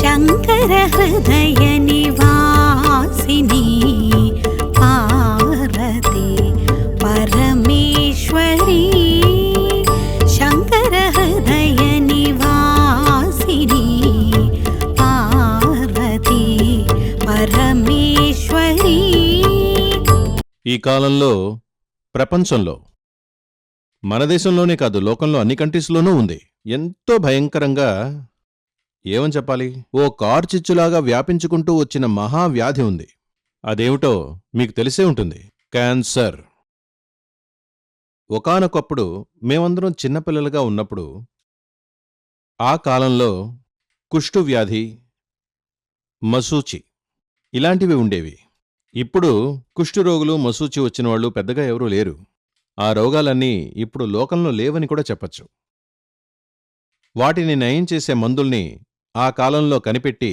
శంకర హృదయ నివాసిని పార్వతి పరమేశ్వరి శంకర హృదయ నివాసిని పార్వతి పరమేశ్వరి. ఈ కాలంలో ప్రపంచంలో మన దేశంలోనే కాదు, లోకంలో అన్ని కంట్రీస్లోనూ ఉంది. ఎంతో భయంకరంగా, ఏమని చెప్పాలి, ఓ కార్చిచ్చులాగా వ్యాపించుకుంటూ వచ్చిన మహావ్యాధి ఉంది. అదేమిటో మీకు తెలిసే ఉంటుంది, క్యాన్సర్. ఒకానొకప్పుడు మేమందరం చిన్నపిల్లలుగా ఉన్నప్పుడు ఆ కాలంలో కుష్ఠువ్యాధి, మశూచి ఇలాంటివి ఉండేవి. ఇప్పుడు కుష్ఠురోగులు, మశూచి వచ్చిన వాళ్ళు పెద్దగా ఎవరూ లేరు. ఆ రోగాలన్నీ ఇప్పుడు లోకంలో లేవని కూడా చెప్పచ్చు. వాటిని నయం చేసే మందుల్ని ఆ కాలంలో కనిపెట్టి,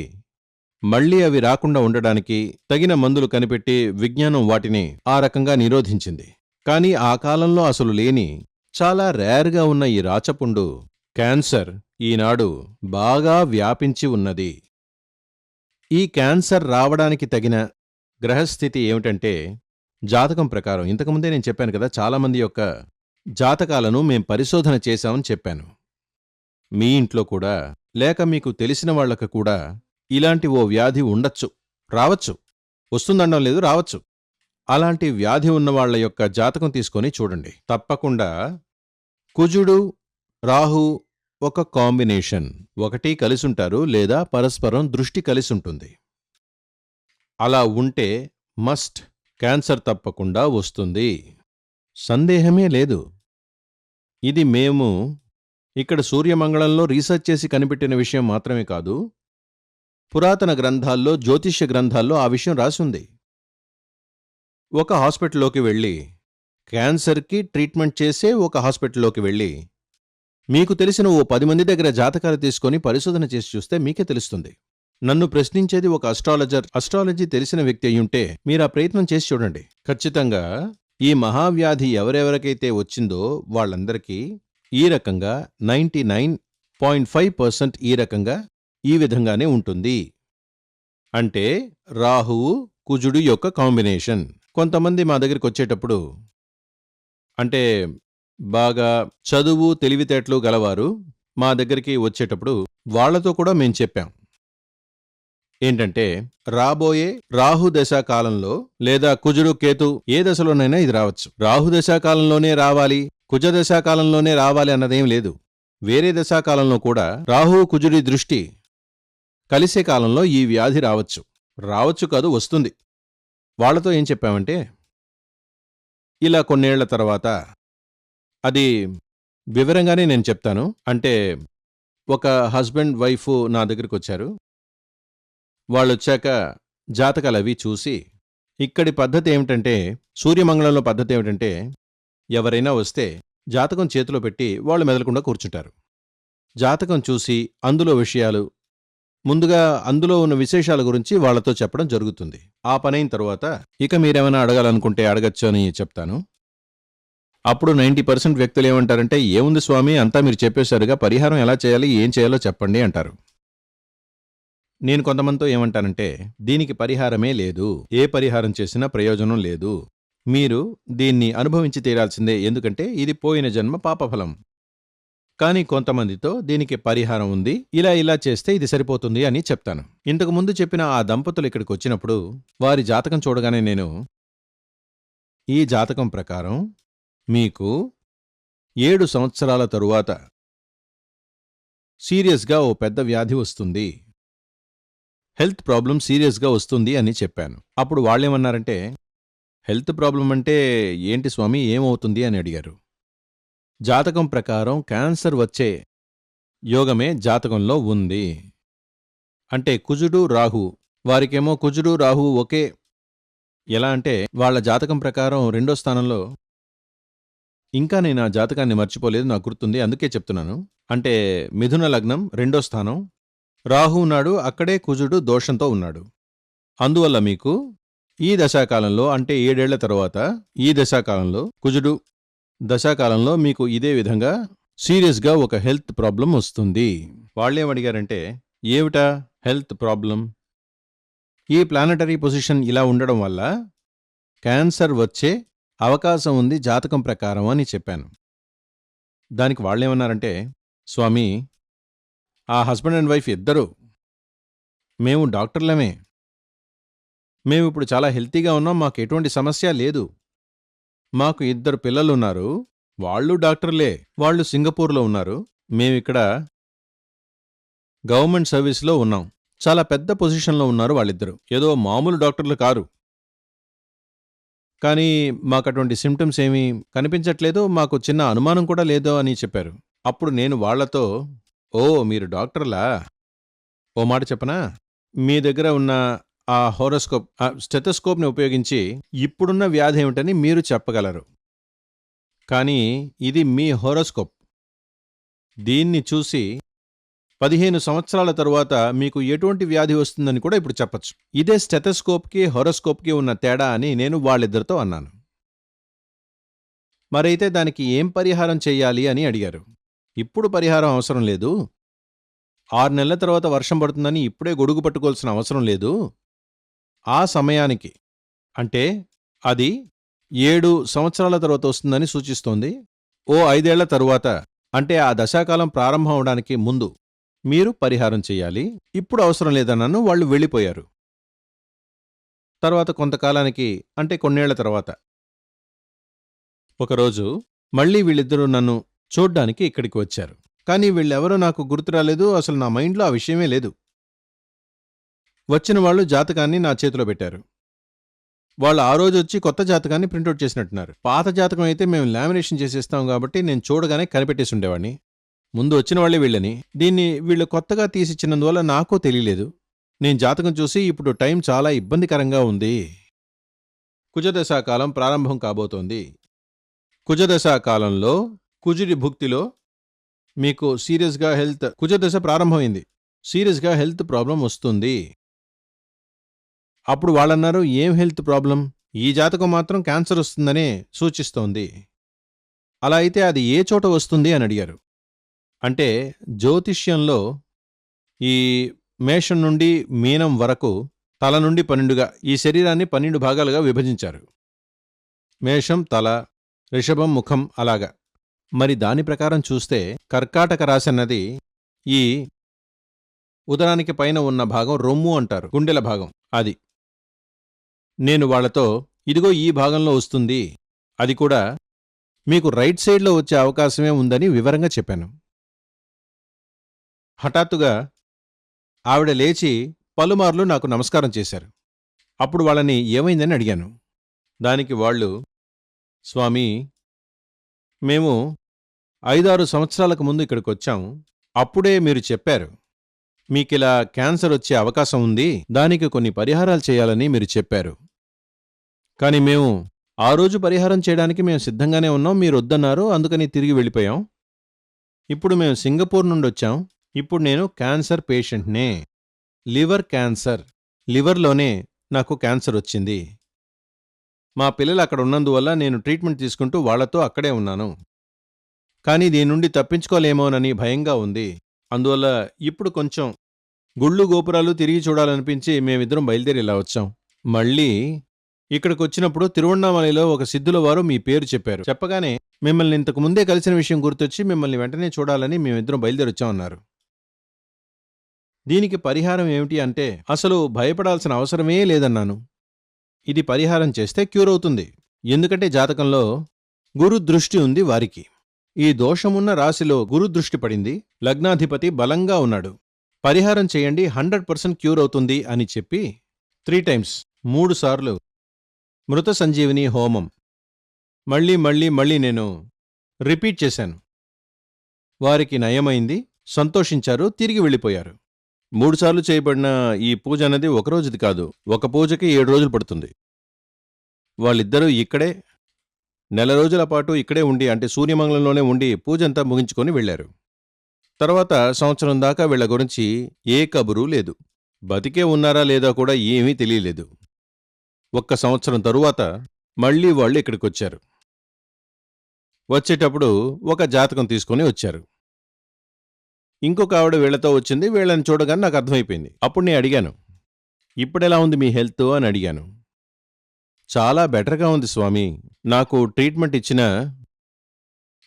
మళ్లీ అవి రాకుండా ఉండడానికి తగిన మందులు కనిపెట్టి విజ్ఞానం వాటిని ఆ రకంగా నిరోధించింది. కాని ఆ కాలంలో అసలు లేని, చాలా రేర్గా ఉన్న ఈ రాచపుండు క్యాన్సర్ ఈనాడు బాగా వ్యాపించి ఉన్నది. ఈ క్యాన్సర్ రావడానికి తగిన గ్రహస్థితి ఏమిటంటే, జాతకం ప్రకారం, ఇంతకుముందే నేను చెప్పాను కదా, చాలామంది యొక్క జాతకాలను మేం పరిశోధన చేశామని చెప్పాను. మీ ఇంట్లో కూడా, లేక మీకు తెలిసిన వాళ్లకు కూడా ఇలాంటి ఓ వ్యాధి ఉండొచ్చు, రావచ్చు. వస్తుందనడం లేదు, రావచ్చు. అలాంటి వ్యాధి ఉన్నవాళ్ల యొక్క జాతకం తీసుకొని చూడండి. తప్పకుండా కుజుడు, రాహు ఒక కాంబినేషన్, ఒకటి కలిసుంటారు లేదా పరస్పరం దృష్టి కలిసుంటుంది. అలా ఉంటే మస్ట్ క్యాన్సర్ తప్పకుండా వస్తుంది, సందేహమే లేదు. ఇది మేము ఇక్కడ సూర్యమంగళంలో రీసెర్చ్ చేసి కనిపెట్టిన విషయం మాత్రమే కాదు, పురాతన గ్రంథాల్లో, జ్యోతిష్య గ్రంథాల్లో ఆ విషయం రాసుంది. ఒక హాస్పిటల్లోకి వెళ్ళి, క్యాన్సర్కి ట్రీట్మెంట్ చేసే ఒక హాస్పిటల్లోకి వెళ్ళి, మీకు తెలిసిన ఓ 10 మంది దగ్గర జాతకాలు తీసుకొని పరిశోధన చేసి చూస్తే మీకే తెలుస్తుంది. నన్ను ప్రశ్నించేది ఒక అస్ట్రాలజర్, అస్ట్రాలజీ తెలిసిన వ్యక్తి అయ్యుంటే మీరా ప్రయత్నం చేసి చూడండి. ఖచ్చితంగా ఈ మహావ్యాధి ఎవరెవరికైతే వచ్చిందో వాళ్ళందరికీ ఈ రకంగా 99.5% ఈ రకంగా ఈ విధంగానే ఉంటుంది. అంటే రాహువు, కుజుడు యొక్క కాంబినేషన్. కొంతమంది మా దగ్గరికి వచ్చేటప్పుడు, అంటే బాగా చదువు తెలివితేటలు గలవారు మా దగ్గరికి వచ్చేటప్పుడు వాళ్లతో కూడా మేం చెప్పాం ఏంటంటే, రాబోయే రాహుదశా కాలంలో లేదా కుజుడు, కేతు ఏ దశలోనైనా ఇది రావచ్చు. రాహుదశాకాలంలోనే రావాలి, కుజదశాకాలంలోనే రావాలి అన్నదేం లేదు. వేరే దశాకాలంలో కూడా రాహు, కుజుడి దృష్టి కలిసే కాలంలో ఈ వ్యాధి రావచ్చు. రావచ్చు కాదు, వస్తుంది. వాళ్లతో ఏం చెప్పామంటే, ఇలా కొన్నేళ్ల తర్వాత, అది వివరంగానే నేను చెప్తాను. అంటే ఒక హస్బెండ్, వైఫ్ నా దగ్గరికి వచ్చారు. వాళ్ళొచ్చాక జాతకాలవి చూసి, ఇక్కడి పద్ధతి ఏమిటంటే, సూర్యమంగళంలో పద్ధతి ఏమిటంటే, ఎవరైనా వస్తే జాతకం చేతిలో పెట్టి వాళ్ళు మెదలకుండా కూర్చుంటారు. జాతకం చూసి అందులో విషయాలు, ముందుగా అందులో ఉన్న విశేషాల గురించి వాళ్లతో చెప్పడం జరుగుతుంది. ఆ పనైన తరువాత ఇక మీరేమైనా అడగాలనుకుంటే అడగచ్చు అని చెప్తాను. అప్పుడు 90% వ్యక్తులు ఏమంటారంటే, ఏముంది స్వామి, అంతా మీరు చెప్పేశారుగా, పరిహారం ఎలా చేయాలి, ఏం చేయాలో చెప్పండి అంటారు. నేను కొంతమందితో ఏమంటానంటే, దీనికి పరిహారమే లేదు, ఏ పరిహారం చేసినా ప్రయోజనం లేదు, మీరు దీన్ని అనుభవించి తీరాల్సిందే, ఎందుకంటే ఇది పోయిన జన్మ పాపఫలం. కానీ కొంతమందితో దీనికి పరిహారం ఉంది, ఇలా ఇలా చేస్తే ఇది సరిపోతుంది అని చెప్తాను. ఇంతకుముందు చెప్పిన ఆ దంపతులు ఇక్కడికి వచ్చినప్పుడు వారి జాతకం చూడగానే నేను, ఈ జాతకం ప్రకారం మీకు 7 సంవత్సరాల తరువాత సీరియస్గా ఓ పెద్ద వ్యాధి వస్తుంది, హెల్త్ ప్రాబ్లం సీరియస్గా వస్తుంది అని చెప్పాను. అప్పుడు వాళ్ళేమన్నారంటే, హెల్త్ ప్రాబ్లం అంటే ఏంటి స్వామి, ఏమవుతుంది అని అడిగారు. జాతకం ప్రకారం క్యాన్సర్ వచ్చే యోగమే జాతకంలో ఉంది. అంటే కుజుడు, రాహు, వారికేమో కుజుడు, రాహు ఒకే. ఎలా అంటే వాళ్ళ జాతకం ప్రకారం 2వ స్థానంలో, ఇంకా నేను ఆ జాతకాన్ని మర్చిపోలేదు, నాకు గుర్తుంది, అందుకే చెప్తున్నాను. అంటే మిథున లగ్నం 2వ స్థానం, రాహు ఉన్నాడు, అక్కడే కుజుడు దోషంతో ఉన్నాడు. అందువల్ల మీకు ఈ దశాకాలంలో, అంటే 7 ఏళ్ల తరువాత ఈ దశాకాలంలో, కుజుడు దశాకాలంలో మీకు ఇదే విధంగా సీరియస్గా ఒక హెల్త్ ప్రాబ్లం వస్తుంది. వాళ్ళేమడిగారంటే, ఏమిటా హెల్త్ ప్రాబ్లం, ఈ ప్లానటరీ పొజిషన్ ఇలా ఉండడం వల్ల క్యాన్సర్ వచ్చే అవకాశం ఉంది జాతకం ప్రకారం అని చెప్పాను. దానికి వాళ్ళేమన్నారంటే, స్వామి, ఆ హస్బెండ్ అండ్ వైఫ్ ఇద్దరూ మేము డాక్టర్లమే, మేమిప్పుడు చాలా హెల్తీగా ఉన్నాం, మాకు ఎటువంటి సమస్య లేదు, మాకు 2 పిల్లలున్నారు, వాళ్ళు డాక్టర్లే, వాళ్ళు సింగపూర్లో ఉన్నారు, మేమిక్కడ గవర్నమెంట్ సర్వీస్లో ఉన్నాం, చాలా పెద్ద పొజిషన్లో ఉన్నారు వాళ్ళిద్దరూ, ఏదో మామూలు డాక్టర్లు కారు, కానీ మాకు అటువంటి సిమ్టమ్స్ ఏమీ కనిపించట్లేదు, మాకు చిన్న అనుమానం కూడా లేదు అని చెప్పారు. అప్పుడు నేను వాళ్లతో, ఓ మీరు డాక్టర్లా, ఓ మాట చెప్పనా, మీ దగ్గర ఉన్న ఆ హోరోస్కోప్ స్టెథోస్కోప్ని ఉపయోగించి ఇప్పుడున్న వ్యాధి ఏమిటని మీరు చెప్పగలరు, కానీ ఇది మీ హోరోస్కోప్, దీన్ని చూసి 15 సంవత్సరాల తరువాత మీకు ఎటువంటి వ్యాధి వస్తుందని కూడా ఇప్పుడు చెప్పచ్చు. ఇదే స్టెథోస్కోప్కి హోరోస్కోప్కి ఉన్న తేడా అని నేను వాళ్ళిద్దరితో అన్నాను. మరైతే దానికి ఏం పరిహారం చెయ్యాలి అని అడిగారు. ఇప్పుడు పరిహారం అవసరం లేదు, 6 నెలల తర్వాత వర్షం పడుతుందని ఇప్పుడే గొడుగు పట్టుకోవాల్సిన అవసరం లేదు, ఆ సమయానికి అంటే అది 7 సంవత్సరాల తర్వాత వస్తుందని సూచిస్తోంది, ఓ 5 ఏళ్ల తరువాత అంటే ఆ దశాకాలం ప్రారంభం అవడానికి ముందు మీరు పరిహారం చెయ్యాలి, ఇప్పుడు అవసరం లేదన్నాను. వాళ్ళు వెళ్ళిపోయారు. తర్వాత కొంతకాలానికి అంటే కొన్నేళ్ల తర్వాత ఒకరోజు మళ్లీ వీళ్ళిద్దరూ నన్ను చూడ్డానికి ఇక్కడికి వచ్చారు. కానీ వీళ్ళెవరో నాకు గుర్తురాలేదు, అసలు నా మైండ్లో ఆ విషయమే లేదు. వచ్చిన వాళ్ళు జాతకాన్ని నా చేతిలో పెట్టారు. వాళ్ళు ఆ రోజు వచ్చి కొత్త జాతకాన్ని ప్రింటౌట్ చేసినట్టున్నారు. పాత జాతకం అయితే మేము లామినేషన్ చేసేస్తాం కాబట్టి నేను చూడగానే కనిపెట్టేసి ఉండేవాడిని. ముందు వచ్చిన వాళ్ళే వీళ్ళని, దీన్ని వీళ్ళు కొత్తగా తీసిచ్చినందువల్ల నాకూ తెలియలేదు. నేను జాతకం చూసి ఇప్పుడు టైం చాలా ఇబ్బందికరంగా ఉంది, కుజదశాకాలం ప్రారంభం కాబోతోంది, కుజదశాకాలంలో కుజుడి భుక్తిలో మీకు సీరియస్గా కుజదశ ప్రారంభమైంది, సీరియస్గా హెల్త్ ప్రాబ్లం వస్తుంది. అప్పుడు వాళ్ళన్నారు, ఏం హెల్త్ ప్రాబ్లం, ఈ జాతకం మాత్రం క్యాన్సర్ వస్తుందనే సూచిస్తోంది, అలా అయితే అది ఏ చోట వస్తుంది అని అడిగారు. అంటే జ్యోతిష్యంలో ఈ మేషం నుండి మీనం వరకు తల నుండి 12గా ఈ శరీరాన్ని 12 భాగాలుగా విభజించారు. మేషం తల, రిషభం ముఖం, అలాగా. మరి దాని ప్రకారం చూస్తే కర్కాటక రాశి అన్నది ఈ ఉదరానికి పైన ఉన్న భాగం రొమ్ము అంటారు, గుండెల భాగం, అది. నేను వాళ్లతో, ఇదిగో ఈ భాగంలో వస్తుంది, అది కూడా మీకు రైట్ సైడ్లో వచ్చే అవకాశమే ఉందని వివరంగా చెప్పాను. హఠాత్తుగా ఆవిడ లేచి పలుమార్లు నాకు నమస్కారం చేశారు. అప్పుడు వాళ్ళని ఏమైందని అడిగాను. దానికి వాళ్ళు, స్వామీ, మేము 5-6 సంవత్సరాలకు ముందు ఇక్కడికొచ్చాం, అప్పుడే మీరు చెప్పారు మీకిలా క్యాన్సర్ వచ్చే అవకాశం ఉంది, దానికి కొన్ని పరిహారాలు చేయాలని మీరు చెప్పారు. కానీ మేము ఆ రోజు పరిహారం చేయడానికి మేము సిద్ధంగానే ఉన్నాం, మీరు వద్దన్నారు, అందుకని తిరిగి వెళ్ళిపోయాం. ఇప్పుడు మేము సింగపూర్ నుండి వచ్చాం, ఇప్పుడు నేను క్యాన్సర్ పేషెంట్నే, లివర్ క్యాన్సర్, లివర్లోనే నాకు క్యాన్సర్ వచ్చింది. మా పిల్లలు అక్కడ ఉన్నందువల్ల నేను ట్రీట్మెంట్ తీసుకుంటూ వాళ్లతో అక్కడే ఉన్నాను. కానీ దీని నుండి తప్పించుకోలేమోనని భయంగా ఉంది. అందువల్ల ఇప్పుడు కొంచెం గుళ్ళు గోపురాలు తిరిగి చూడాలనిపించి మేమిద్దరం బయలుదేరి ఇలా వచ్చాం. మళ్ళీ ఇక్కడికొచ్చినప్పుడు తిరువణ్ణామలైలో ఒక సిద్ధుల వారు మీ పేరు చెప్పారు. చెప్పగానే మిమ్మల్ని ఇంతకు ముందే కలిసిన విషయం గుర్తొచ్చి మిమ్మల్ని వెంటనే చూడాలని మేమిద్దరం బయలుదేరొచ్చామన్నారు. దీనికి పరిహారం ఏమిటి అంటే, అసలు భయపడాల్సిన అవసరమే లేదన్నాను. ఇది పరిహారం చేస్తే క్యూర్ అవుతుంది. ఎందుకంటే జాతకంలో గురుదృష్టి ఉంది వారికి. ఈ దోషమున్న రాశిలో గురుదృష్టి పడింది, లగ్నాధిపతి బలంగా ఉన్నాడు. పరిహారం చేయండి, 100% క్యూర్ అవుతుంది అని చెప్పి 3 టైమ్స్ 3 సార్లు మృత సంజీవిని హోమం మళ్ళీ మళ్ళీ మళ్ళీ నేను రిపీట్ చేశాను. వారికి నయమైంది, సంతోషించారు, తిరిగి వెళ్ళిపోయారు. 3 సార్లు చేయబడిన ఈ పూజ అన్నది ఒకరోజుది కాదు, ఒక పూజకి 7 రోజులు పడుతుంది. వాళ్ళిద్దరూ ఇక్కడే 4 రోజుల పాటు ఇక్కడే ఉండి, అంటే సూర్యమంగళంలోనే ఉండి పూజంతా ముగించుకొని వెళ్లారు. తర్వాత సంవత్సరం దాకా వీళ్ల గురించి ఏ కబురూ లేదు. బతికే ఉన్నారా లేదా కూడా ఏమీ తెలియలేదు. 1 సంవత్సరం తరువాత మళ్లీ వాళ్ళు ఇక్కడికొచ్చారు. వచ్చేటప్పుడు ఒక జాతకం తీసుకొని వచ్చారు. ఇంకొక ఆవిడ వీళ్ళతో వచ్చింది. వీళ్ళని చూడగానే నాకు అర్థమైపోయింది. అప్పుడు నేను అడిగాను, ఇప్పుడెలా ఉంది మీ హెల్త్ అని అడిగాను. చాలా బెటర్గా ఉంది స్వామి. నాకు ట్రీట్మెంట్ ఇచ్చిన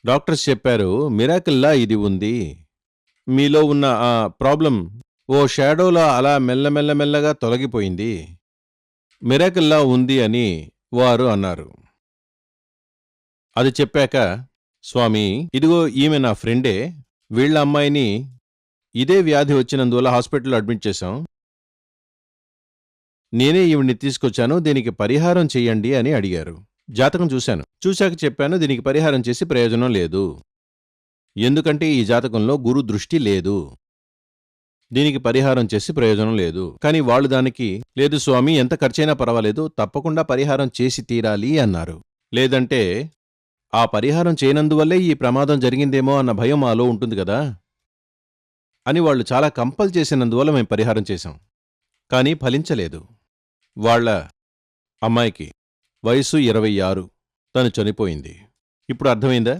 డాక్టర్స్ చెప్పారు, మిరాకిల్లా ఇది ఉంది. మీలో ఉన్న ఆ ప్రాబ్లం ఓ షాడోలా అలా మెల్లమెల్లమెల్లగా తొలగిపోయింది. మిరాకిల్లా ఉంది అని వారు అన్నారు. అది చెప్పాక, స్వామి ఇదిగో ఈమె నా ఫ్రెండే, వీళ్ళ అమ్మాయిని ఇదే వ్యాధి వచ్చినందువల్ల హాస్పిటల్లో అడ్మిట్ చేశాం. నేనే ఈవిడ్ని తీసుకొచ్చాను, దీనికి పరిహారం చెయ్యండి అని అడిగారు. జాతకం చూశాను. చూశాక చెప్పాను, దీనికి పరిహారం చేసి ప్రయోజనం లేదు. ఎందుకంటే ఈ జాతకంలో గురు దృష్టి లేదు. దీనికి పరిహారం చేసి ప్రయోజనం లేదు. కానీ వాళ్ళు దానికి, లేదు స్వామి ఎంత ఖర్చైనా పర్వాలేదు, తప్పకుండా పరిహారం చేసి తీరాలి అన్నారు. లేదంటే ఆ పరిహారం చేయనందువల్లే ఈ ప్రమాదం జరిగిందేమో అన్న భయం మాలో ఉంటుంది కదా అని వాళ్ళు చాలా కంపల్ చేసినందువల్ల మేం పరిహారం చేశాం. కానీ ఫలించలేదు. వాళ్ళ అమ్మాయికి వయసు 26. తను చనిపోయింది. ఇప్పుడు అర్థమైందా?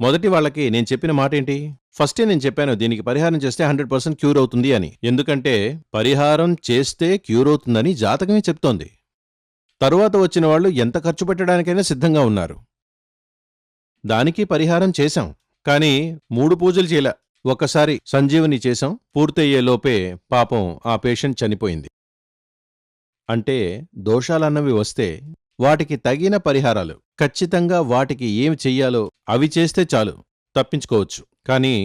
మొదటి వాళ్ళకి నేను చెప్పిన మాటేంటి? ఫస్టే నేను చెప్పాను, దీనికి పరిహారం చేస్తే 100% క్యూర్ అవుతుంది అని. ఎందుకంటే పరిహారం చేస్తే క్యూర్ అవుతుందని జాతకమే చెప్తోంది. తరువాత వచ్చిన వాళ్ళు ఎంత ఖర్చు పెట్టడానికైనా సిద్ధంగా ఉన్నారు. దానికి పరిహారం చేశాం. కానీ 3 పూజలు చేయలా. ఒక్కసారి సంజీవని చేశాం. పూర్తయ్యేలోపే పాపం ఆ పేషెంట్ చనిపోయింది. అంటే దోషాలన్నవి వస్తే వాటికి తగిన పరిహారాలు, ఖచ్చితంగా వాటికి ఏమి చెయ్యాలో అవి చేస్తే చాలు, తప్పించుకోవచ్చు. కానీ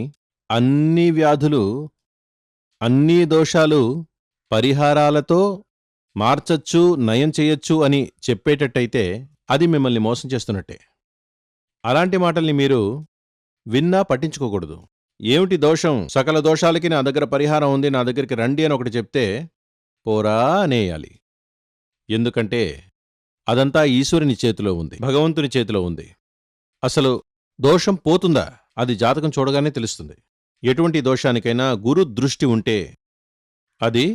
అన్ని వ్యాధులు, అన్ని దోషాలు పరిహారాలతో మార్చచ్చు, నయం చెయ్యొచ్చు అని చెప్పేటట్టయితే అది మిమ్మల్ని మోసం చేస్తున్నట్టే. అలాంటి మాటల్ని మీరు విన్నా పట్టించుకోకూడదు. ఏమిటి దోషం? సకల దోషాలకి నా దగ్గర పరిహారం ఉంది, నా దగ్గరికి రండి అని ఒకటి చెప్తే పోరా అనేయాలి. ఎందుకంటే అదంతా ఈశ్వరుని చేతిలో ఉంది, భగవంతుని చేతిలో ఉంది. అసలు దోషం పోతుందా? అది జాతకం చూడగానే తెలుస్తుంది. ఎటువంటి దోషానికైనా గురు దృష్టి ఉంటే అది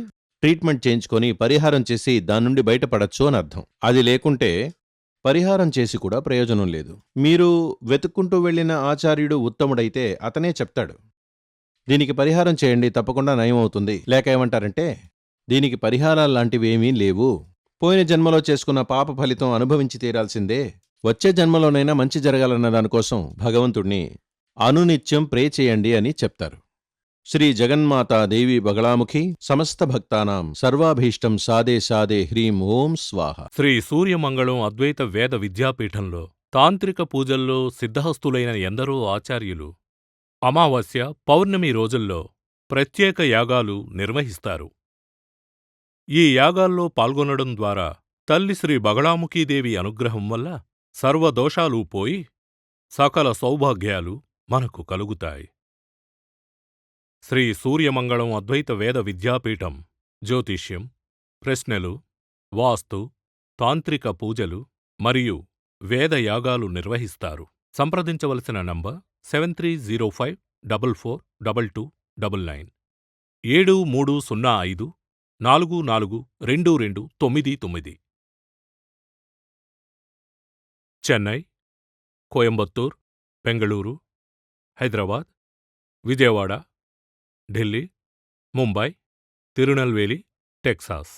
ట్రీట్మెంట్ చేయించుకొని పరిహారం చేసి దాని నుండి బయటపడచ్చు అని అర్థం. అది లేకుంటే పరిహారం చేసి కూడా ప్రయోజనం లేదు. మీరు వెతుక్కుంటూ వెళ్లిన ఆచార్యుడు ఉత్తముడైతే అతనే చెప్తాడు, దీనికి పరిహారం చేయండి తప్పకుండా నయం అవుతుంది. లేక ఏమంటారంటే, దీనికి పరిహారాల్లాంటివేమీ లేవు, పోయిన జన్మలో చేసుకున్న పాప ఫలితం అనుభవించి తీరాల్సిందే, వచ్చే జన్మలోనైనా మంచి జరగాలన్న దానికోసం భగవంతుణ్ణి అనునిత్యం ప్రే చేయండి అని చెప్తారు. శ్రీ జగన్మాతా దేవి బగళాముఖి సమస్త భక్తానాం సర్వాభీష్టం సాదే సాదే హ్రీం ఓం స్వాహ. శ్రీ సూర్యమంగళం అద్వైత వేద విద్యాపీఠంలో తాంత్రిక పూజల్లో సిద్ధహస్తులైన ఎందరో ఆచార్యులు అమావాస్య, పౌర్ణమి రోజుల్లో ప్రత్యేక యాగాలు నిర్వహిస్తారు. ఈ యాగాల్లో పాల్గొనడం ద్వారా తల్లి శ్రీ బగళాముఖీదేవి అనుగ్రహం వల్ల సర్వదోషాలూ పోయి సకల సౌభాగ్యాలు మనకు కలుగుతాయి. శ్రీ సూర్యమంగళం అద్వైత వేద విద్యాపీఠం జ్యోతిష్యం, ప్రశ్నలు, వాస్తు, తాంత్రిక పూజలు మరియు వేదయాగాలు నిర్వహిస్తారు. సంప్రదించవలసిన నంబర్ 7305442299 7305442299. చెన్నై, కోయంబత్తూర్, బెంగళూరు, హైదరాబాద్, విజయవాడ, ఢిల్లీ, ముంబై, తిరునల్వేలి, టెక్సాస్.